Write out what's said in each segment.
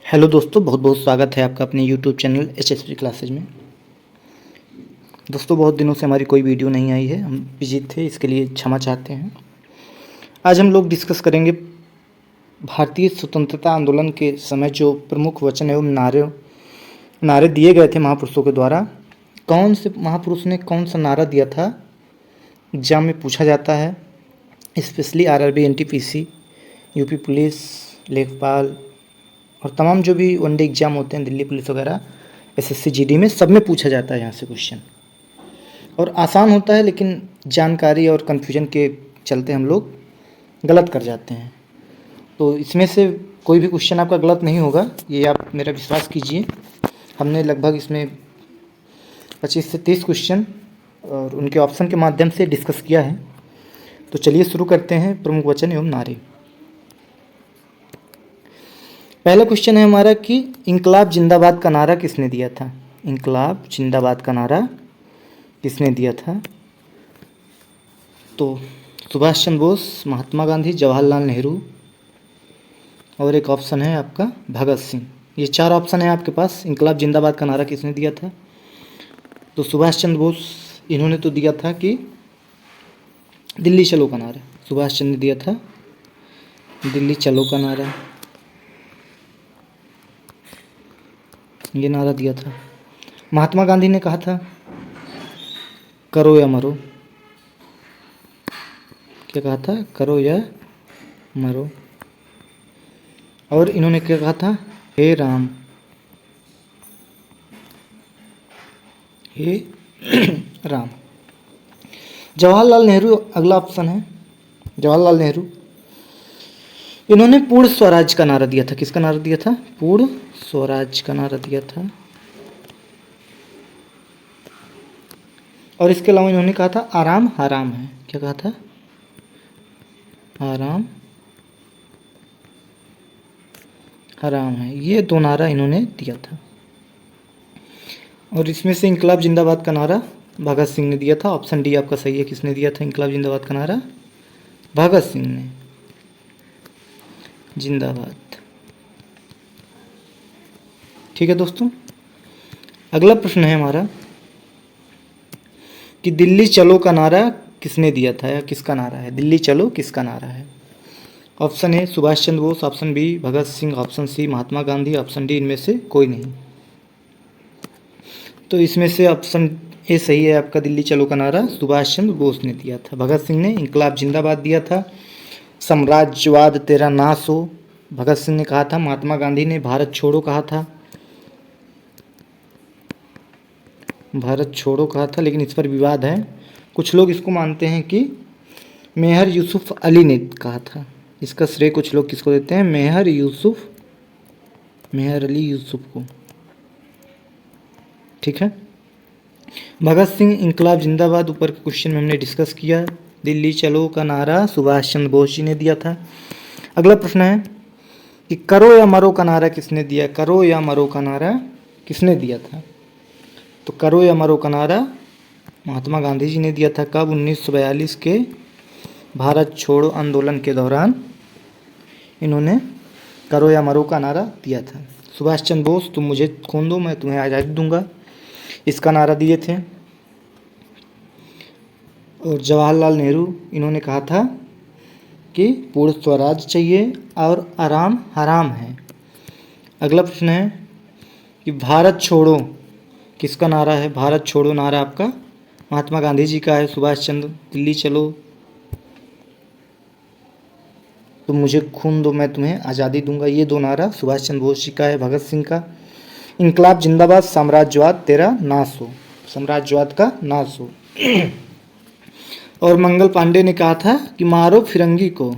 Hello दोस्तों, बहुत बहुत स्वागत है आपका अपने यूट्यूब चैनल HSP क्लासेज में। दोस्तों, बहुत दिनों से हमारी कोई वीडियो नहीं आई है, हम बिजी थे, इसके लिए क्षमा चाहते हैं। आज हम लोग डिस्कस करेंगे भारतीय स्वतंत्रता आंदोलन के समय जो प्रमुख वचन एवं नारे दिए गए थे महापुरुषों के द्वारा। कौन से महापुरुष ने कौन सा नारा दिया था, एग्जाम में पूछा जाता है। Specially RRB NTPC, UP police, लेखपाल और तमाम जो भी वनडे एग्ज़ाम होते हैं, दिल्ली पुलिस वगैरह, SSC GD में, सब में पूछा जाता है यहाँ से क्वेश्चन। और आसान होता है, लेकिन जानकारी और कन्फ्यूजन के चलते हम लोग गलत कर जाते हैं। तो इसमें से कोई भी क्वेश्चन आपका गलत नहीं होगा, ये आप मेरा विश्वास कीजिए। हमने लगभग इसमें 25 से 30 क्वेश्चन और उनके ऑप्शन के माध्यम से डिस्कस किया है। तो चलिए शुरू करते हैं प्रमुख वचन एवं नारे। पहला क्वेश्चन है हमारा कि इंकलाब जिंदाबाद का नारा किसने दिया था। इंकलाब जिंदाबाद का नारा किसने दिया था? तो सुभाष चंद्र बोस, महात्मा गांधी, जवाहरलाल नेहरू और एक ऑप्शन है आपका भगत सिंह। ये 4 ऑप्शन है आपके पास। इंकलाब जिंदाबाद का नारा किसने दिया था? तो सुभाष चंद्र बोस, इन्होंने तो दिया था कि दिल्ली चलो का नारा। सुभाष चंद्र ने दिया था दिल्ली चलो का नारा, ये नारा दिया था। महात्मा गांधी ने कहा था करो या मरो। क्या कहा था? करो या मरो। और इन्होंने क्या कहा था? हे राम, हे राम। जवाहरलाल नेहरू अगला ऑप्शन है। जवाहरलाल नेहरू, इन्होंने पूर्ण स्वराज का नारा दिया था। किसका नारा दिया था? पूर्ण स्वराज का नारा दिया था। और इसके अलावा इन्होंने कहा था आराम हराम है। क्या कहा था? आराम हराम है। ये 2 नारा इन्होंने दिया था। और इसमें से इंकलाब जिंदाबाद का नारा भगत सिंह ने दिया था। ऑप्शन डी आपका सही है। किसने दिया था इंकलाब जिंदाबाद का नारा? भगत सिंह ने। जिंदाबाद। ठीक है दोस्तों, अगला प्रश्न है हमारा कि दिल्ली चलो का नारा किसने दिया था या किसका नारा है? दिल्ली चलो किसका नारा है? Option A Subhash Chandra Bose, option B Bhagat Singh, option C Mahatma Gandhi, option D इनमें से कोई नहीं। तो इसमें से ऑप्शन ए सही है आपका। दिल्ली चलो का नारा सुभाष चंद्र बोस ने दिया था। भगत सिंह ने इंकलाब जिंदाबाद दिया था, साम्राज्यवाद तेरा नाश हो, भगत सिंह ने कहा था। महात्मा गांधी ने भारत छोड़ो कहा था। भारत छोड़ो कहा था, लेकिन इस पर विवाद है। कुछ लोग इसको मानते हैं कि मेहर यूसुफ अली ने कहा था। इसका श्रेय कुछ लोग किसको देते हैं? मेहर अली यूसुफ को। ठीक है। भगत सिंह इंकलाब जिंदाबाद ऊपर के क्वेश्चन में हमने डिस्कस किया। दिल्ली चलो का नारा सुभाष चंद्र बोस जी ने दिया था। अगला प्रश्न है कि करो या मरो का नारा किसने दिया? करो या मरो का नारा किसने दिया था? तो करो या मरो का नारा महात्मा गांधी जी ने दिया था। कब? 1942 के भारत छोड़ो आंदोलन के दौरान इन्होंने करो या मरो का नारा दिया था। सुभाष चंद्र बोस, तुम मुझे खून दो मैं तुम्हें आज़ादी दूंगा, इसका नारा दिए थे। और जवाहरलाल नेहरू, इन्होंने कहा था कि पूर्ण स्वराज चाहिए और आराम हराम है। अगला प्रश्न है कि भारत छोड़ो किसका नारा है? भारत छोड़ो नारा आपका महात्मा गांधी जी का है। सुभाष चंद्र, दिल्ली चलो तुम मुझे खून दो मैं तुम्हें आज़ादी दूंगा, ये 2 नारा सुभाष चंद्र बोस जी का है। भगत सिंह का इंकलाब जिंदाबाद साम्राज्यवाद तेरा नाश हो, साम्राज्यवाद का नाश हो। और मंगल पांडे ने कहा था कि मारो फिरंगी को,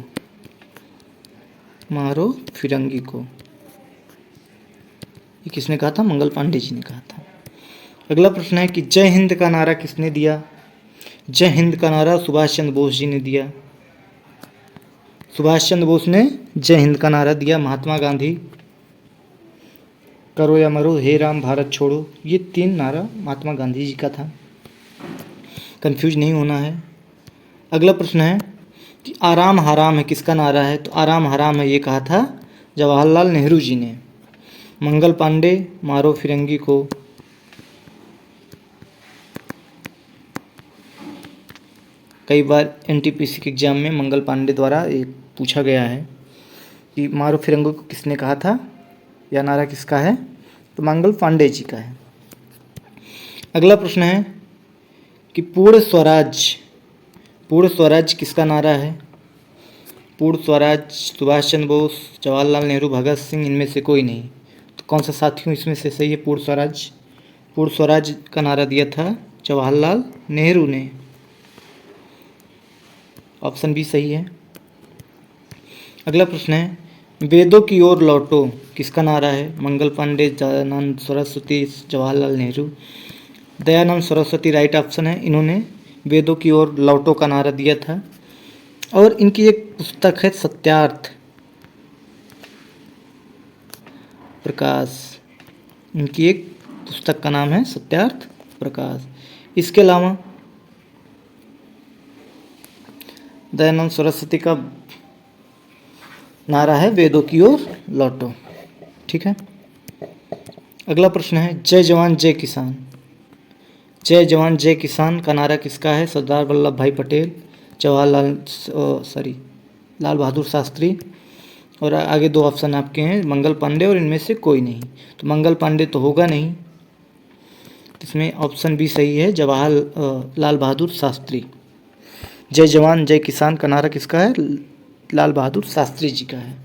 मारो फिरंगी को। ये किसने कहा था? मंगल पांडे जी ने कहा था। अगला प्रश्न है कि जय हिंद का नारा किसने दिया? जय हिंद का नारा सुभाष चंद्र बोस जी ने दिया। सुभाष चंद्र बोस ने जय हिंद का नारा दिया। महात्मा गांधी करो या मरो, हे राम, भारत छोड़ो, ये 3 नारा महात्मा गांधी जी का था। कंफ्यूज नहीं होना है। अगला प्रश्न है कि आराम हराम है किसका नारा है? तो आराम हराम है ये कहा था जवाहरलाल नेहरू जी ने। मंगल पांडे मारो फिरंगी को कई बार एनटीपीसी के एग्जाम में मंगल पांडे द्वारा एक पूछा गया है कि मारो फिरंगी को किसने कहा था, यह नारा किसका है, तो मंगल पांडे जी का है। अगला प्रश्न है कि पूर्ण स्वराज किसका नारा है। पूर्ण स्वराज सुभाष चंद्र बोस, जवाहरलाल नेहरू, भगत सिंह, इनमें से कोई नहीं। तो कौन सा साथियों इसमें से सही है पूर्ण स्वराज? पूर्ण स्वराज का नारा दिया था जवाहरलाल नेहरू ने। ऑप्शन बी सही है। अगला प्रश्न है वेदों की ओर लौटो किसका नारा है। मंगल पांडे, दयानंद सरस्वती, जवाहरलाल नेहरू। दयानंद सरस्वती राइट ऑप्शन है। इन्होंने वेदों की ओर लौटो का नारा दिया था और इनकी एक पुस्तक है सत्यार्थ प्रकाश। इनकी एक पुस्तक का नाम है सत्यार्थ प्रकाश। इसके अलावा दयानंद सरस्वती का नारा है वेदों की ओर लौटो। ठीक है। अगला प्रश्न है जय जवान जय किसान। जय जवान जय किसान का नारा किसका है। सरदार वल्लभ भाई पटेल, लाल बहादुर शास्त्री, और आगे दो ऑप्शन आपके हैं मंगल पांडे और इनमें से कोई नहीं। तो मंगल पांडे तो होगा नहीं, इसमें ऑप्शन बी सही है, लाल बहादुर शास्त्री। जय जवान जय किसान का नारा किसका है, लाल बहादुर शास्त्री जी का है।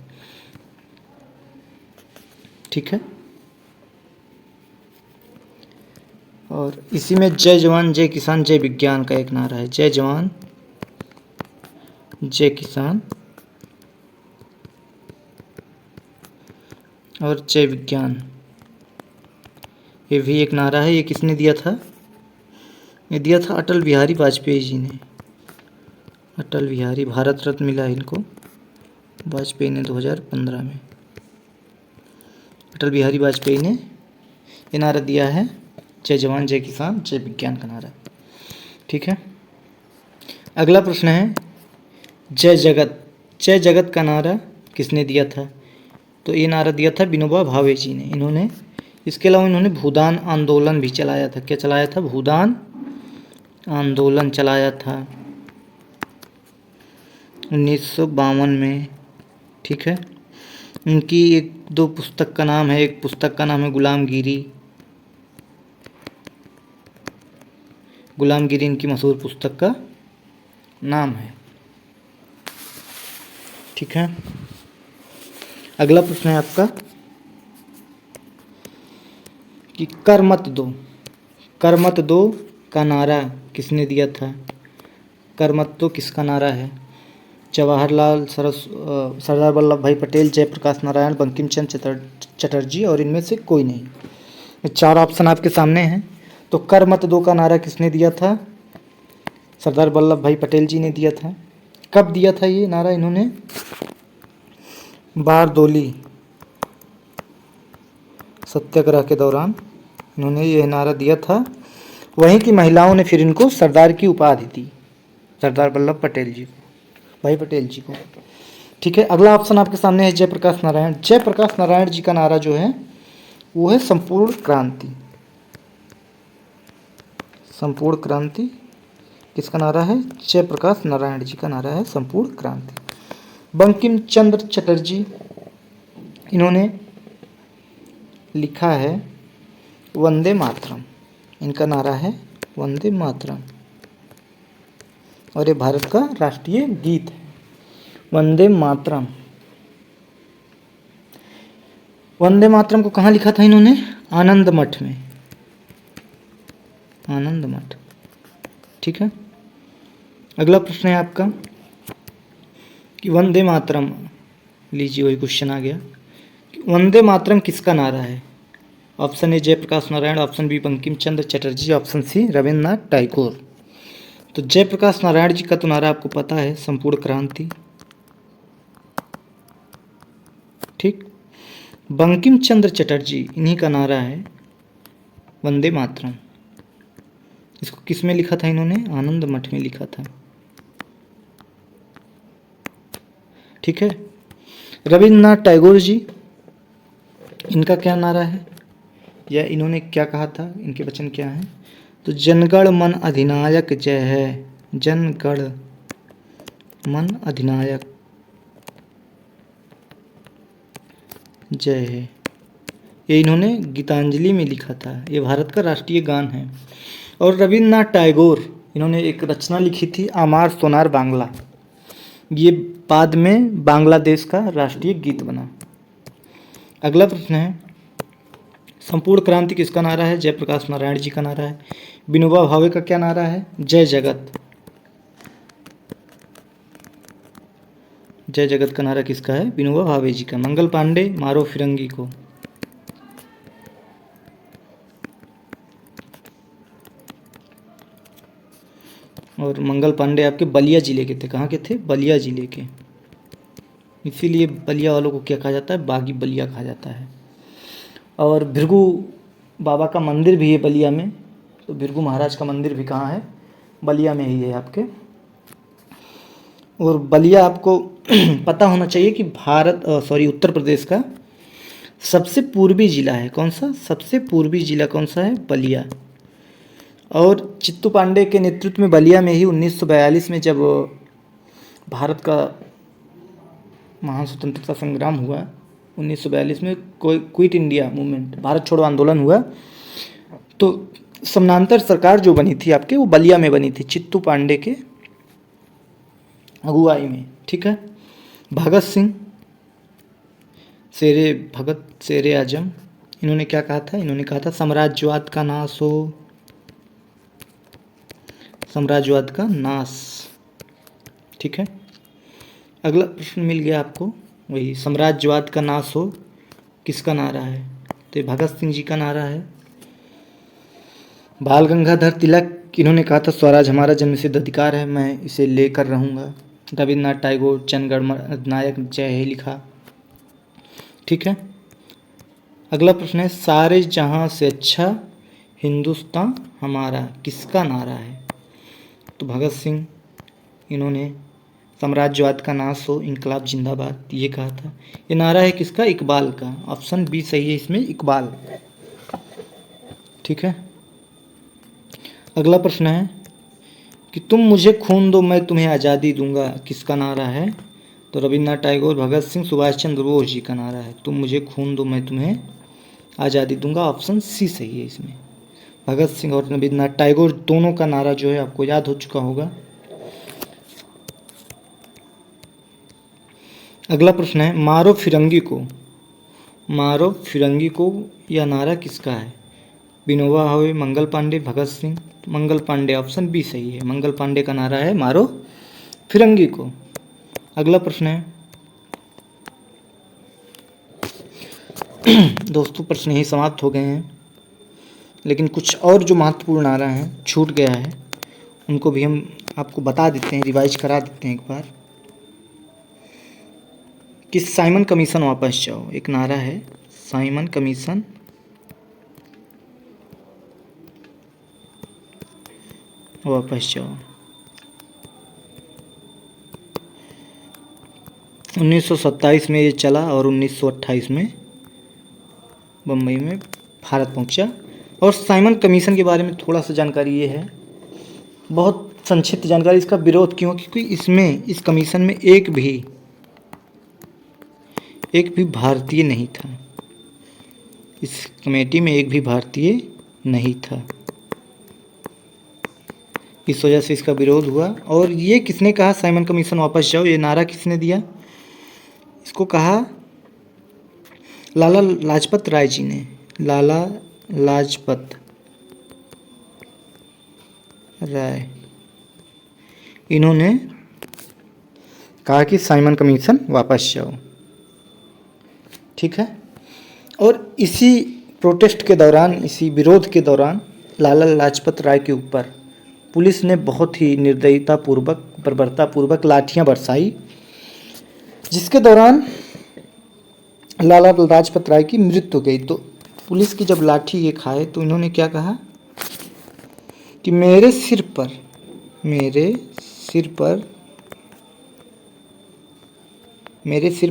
ठीक है। और इसी में जय जवान जय किसान जय विज्ञान का एक नारा है। जय जवान जय किसान और जय विज्ञान, ये भी एक नारा है। ये किसने दिया था, ये दिया था अटल बिहारी वाजपेयी जी ने। अटल बिहारी, भारत रत्न मिला इनको वाजपेयी ने 2015 में। अटल बिहारी वाजपेयी ने ये नारा दिया है जय जवान जय किसान जय विज्ञान का नारा। ठीक है। अगला प्रश्न है जय जगत। जय जगत का नारा किसने दिया था, तो ये नारा दिया था विनोबा भावे जी ने। इन्होंने इसके अलावा इन्होंने भूदान आंदोलन भी चलाया था। क्या चलाया था, भूदान आंदोलन चलाया था 1952 में। ठीक है। इनकी एक दो पुस्तक का नाम है, एक पुस्तक का नाम है गुलामगिरी। गुलामगिरी इनकी मशहूर पुस्तक का नाम है। ठीक है। अगला प्रश्न है आपका कि कर मत दो। कर मत दो का नारा किसने दिया था। कर मत दो किसका नारा है। सरदार वल्लभ भाई पटेल, जयप्रकाश नारायण, बंकिम चंद्र चटर्जी, और इनमें से कोई नहीं। ये चार ऑप्शन आपके सामने हैं। तो कर मत दो का नारा किसने दिया था, सरदार वल्लभ भाई पटेल जी ने दिया था। कब दिया था ये नारा इन्होंने, बारदोली सत्याग्रह के दौरान इन्होंने ये नारा दिया था। वहीं की महिलाओं ने फिर इनको सरदार की उपाधि दी, सरदार वल्लभ पटेल जी भाई पटेल जी को। ठीक है। अगला ऑप्शन आपके सामने है जयप्रकाश नारायण। जयप्रकाश नारायण जी का नारा जो है वो है संपूर्ण क्रांति। संपूर्ण क्रांति किसका नारा है, जयप्रकाश नारायण जी का नारा है संपूर्ण क्रांति। बंकिम चंद्र चटर्जी, इन्होंने लिखा है वंदे मातरम। इनका नारा है वंदे मातरम और ये भारत का राष्ट्रीय गीत है, वंदे मातरम। वंदे मातरम को कहाँ लिखा था इन्होंने, आनंद मठ में, आनंद मठ। ठीक है। अगला प्रश्न है आपका कि वंदे मातरम, लीजिए वही क्वेश्चन आ गया, वंदे मातरम किसका नारा है। Option A Jayaprakash Narayan, option B Bankim Chandra Chatterjee, option C Rabindranath Tagore. तो जयप्रकाश नारायण जी का तो नारा आपको पता है संपूर्ण क्रांति। ठीक। बंकिम चंद्र चटर्जी, इन्हीं का नारा है वंदे मातरम। इसको किस में लिखा था इन्होंने, आनंद मठ में लिखा था। ठीक है। रविन्द्रनाथ टैगोर जी, इनका क्या नारा है या इन्होंने क्या कहा था, इनके वचन क्या हैं? तो जनगण मन अधिनायक जय है, जनगण मन अधिनायक जय है। ये इन्होंने गीतांजलि में लिखा था। ये भारत का राष्ट्रीय गान है। और रविन्द्रनाथ टैगोर, इन्होंने एक रचना लिखी थी आमार सोनार बांग्ला। ये बाद में बांग्लादेश का राष्ट्रीय गीत बना। अगला प्रश्न है, संपूर्ण क्रांति किसका नारा है? जयप्रकाश नारायण जी का नारा है। विनोबा भावे का क्या नारा है? जय जगत। जय जगत का नारा किसका है? विनोबा भावे जी का। मंगल पांडे, मारो फिरंगी को। और मंगल पांडे आपके बलिया जिले के थे। कहाँ के थे? बलिया जिले के। इसीलिए बलिया वालों को क्या कहा जाता है? बागी बलिया कहा जाता है। और भृगु बाबा का मंदिर भी है बलिया में। तो भृगु महाराज का मंदिर भी कहाँ है? बलिया में ही है आपके। और बलिया आपको पता होना चाहिए कि उत्तर प्रदेश का सबसे पूर्वी जिला है। कौन सा? सबसे पूर्वी जिला कौन सा है? बलिया। और चित्तू पांडे के नेतृत्व में बलिया में ही 1942 में जब भारत का महान स्वतंत्रता संग्राम हुआ, 1942 में क्विट इंडिया मूवमेंट, भारत छोड़ो आंदोलन हुआ, तो समानांतर सरकार जो बनी थी आपके, वो बलिया में बनी थी, चित्तू पांडे के अगुवाई में। ठीक है। भगत सिंह, भगत शेरे आजम, इन्होंने क्या कहा था? इन्होंने कहा था साम्राज्यवाद का नाश हो, साम्राज्यवाद का नाश। ठीक है। अगला प्रश्न मिल गया आपको, वही साम्राज्यवाद का नाश हो किसका नारा है? तो ये भगत सिंह जी का नारा है। बाल गंगाधर तिलक, इन्होंने कहा था स्वराज हमारा जन्मसिद्ध अधिकार है, मैं इसे लेकर रहूँगा। रविन्द्रनाथ टैगोर जनगण मन अधिनायक जय है लिखा। ठीक है। अगला प्रश्न है, सारे जहां से अच्छा हिंदुस्तान हमारा किसका नारा है? तो भगत सिंह, इन्होंने साम्राज्यवाद का नाश हो इनकलाब जिंदाबाद ये कहा था। ये नारा है किसका? इकबाल का। ऑप्शन बी सही है इसमें, इकबाल। ठीक है। अगला प्रश्न है कि तुम मुझे खून दो मैं तुम्हें आज़ादी दूंगा किसका नारा है? तो रविन्द्रनाथ टैगोर, भगत सिंह, सुभाष चंद्र बोस जी का नारा है। तुम मुझे खून दो मैं तुम्हें आज़ादी दूंगा। ऑप्शन सी सही है इसमें। भगत सिंह और रविन्द्रनाथ टैगोर दोनों का नारा जो है आपको याद हो चुका होगा। अगला प्रश्न है, मारो फिरंगी को, मारो फिरंगी को यह नारा किसका है? विनोबा भावे, मंगल पांडे, भगत सिंह। मंगल पांडे, ऑप्शन बी सही है। मंगल पांडे का नारा है मारो फिरंगी को। अगला प्रश्न है दोस्तों, प्रश्न ही समाप्त हो गए हैं, लेकिन कुछ और जो महत्वपूर्ण नारा हैं छूट गया है, उनको भी हम आपको बता देते हैं, रिवाइज करा देते हैं एक बार। कि साइमन कमीशन वापस जाओ, एक नारा है, साइमन कमीशन वापस जाओ। 1927 में ये चला और 1928 में बम्बई में भारत पहुंचा। और साइमन कमीशन के बारे में थोड़ा सा जानकारी ये है, बहुत संक्षिप्त जानकारी। इसका विरोध क्यों? क्योंकि इसमें, इस कमीशन में एक भी भारतीय नहीं था। इस कमेटी में एक भी भारतीय नहीं था, इस वजह से इसका विरोध हुआ। और ये किसने कहा साइमन कमीशन वापस जाओ? ये नारा किसने दिया? इसको कहा लाला लाजपत राय जी ने। लाला लाजपत राय, इन्होंने कहा कि साइमन कमीशन वापस जाओ। ठीक है। और इसी प्रोटेस्ट के दौरान, इसी विरोध के दौरान लाला लाजपत राय के ऊपर पुलिस ने बहुत ही निर्दयतापूर्वक, बर्बरतापूर्वक लाठियां बरसाई, जिसके दौरान लाला लाजपत राय की मृत्यु हो गई। तो पुलिस की जब लाठी ये खाए तो इन्होंने क्या कहा कि मेरे सिर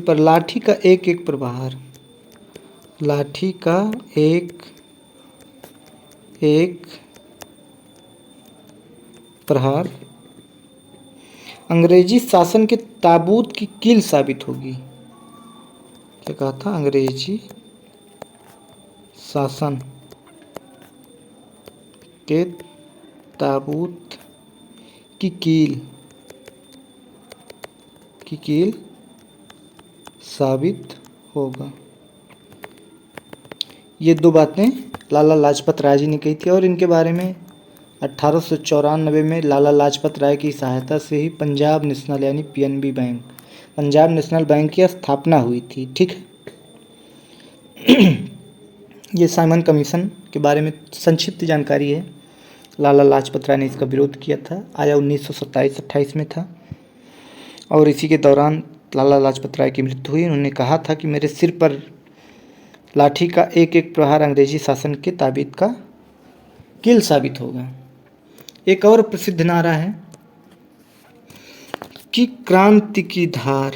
पर लाठी का एक एक प्रहार, लाठी का एक एक प्रहार अंग्रेजी शासन के ताबूत की कील साबित होगी। क्या कहा था? अंग्रेजी शासन के ताबूत की कील साबित होगा। ये दो बातें लाला लाजपत राय जी ने कही थी और इनके बारे में 1894 में लाला लाजपत राय की सहायता से ही पंजाब नेशनल यानी PNB bank, Punjab national bank की स्थापना हुई थी। ठीक है। ये साइमन कमीशन के बारे में संक्षिप्त जानकारी है। लाला लाजपत राय ने इसका विरोध किया था, आया 1927-28 में था और इसी के दौरान लाला लाजपत राय की मृत्यु हुई। उन्होंने कहा था कि मेरे सिर पर लाठी का एक एक प्रहार अंग्रेजी शासन के ताबूत का कील साबित होगा। एक और प्रसिद्ध नारा है कि क्रांति की धार,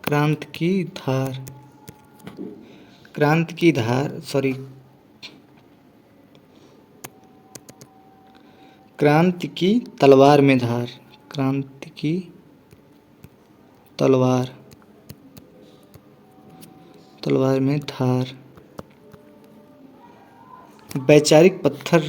क्रांति की तलवार में धार, क्रांति की तलवार में धार, वैचारिक पत्थर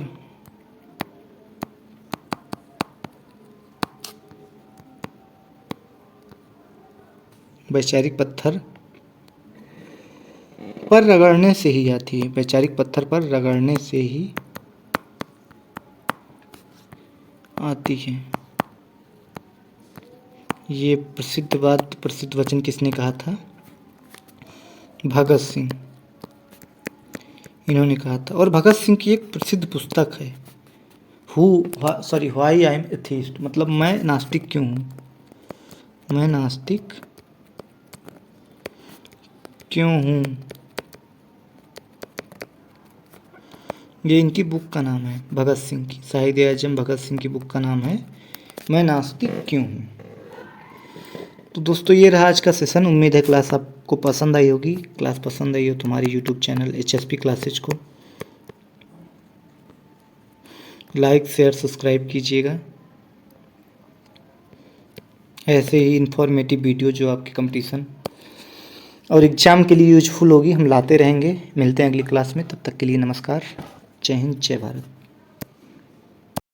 पर रगड़ने से ही आती है, वैचारिक पत्थर पर रगड़ने से ही आती है। ये प्रसिद्ध वचन किसने कहा था? भगत सिंह, इन्होंने कहा था। और भगत सिंह की एक प्रसिद्ध पुस्तक है व्हाई आई एम एथीस्ट, मतलब मैं नास्तिक क्यों हूँ, मैं नास्तिक क्यों हूँ। ये इनकी बुक का नाम है, भगत सिंह की, शहीद आजम भगत सिंह की बुक का नाम है मैं नास्तिक क्यों हूँ। तो दोस्तों ये रहा आज का सेशन। उम्मीद है क्लास आपको पसंद आई होगी। क्लास पसंद आई हो तो हमारी यूट्यूब चैनल HSP क्लासेज को लाइक शेयर सब्सक्राइब कीजिएगा। ऐसे ही इन्फॉर्मेटिव वीडियो जो आपके कंपटीशन और एग्ज़ाम के लिए यूजफुल होगी हम लाते रहेंगे। मिलते हैं अगली क्लास में, तब तक के लिए नमस्कार। जय हिंद, जय भारत।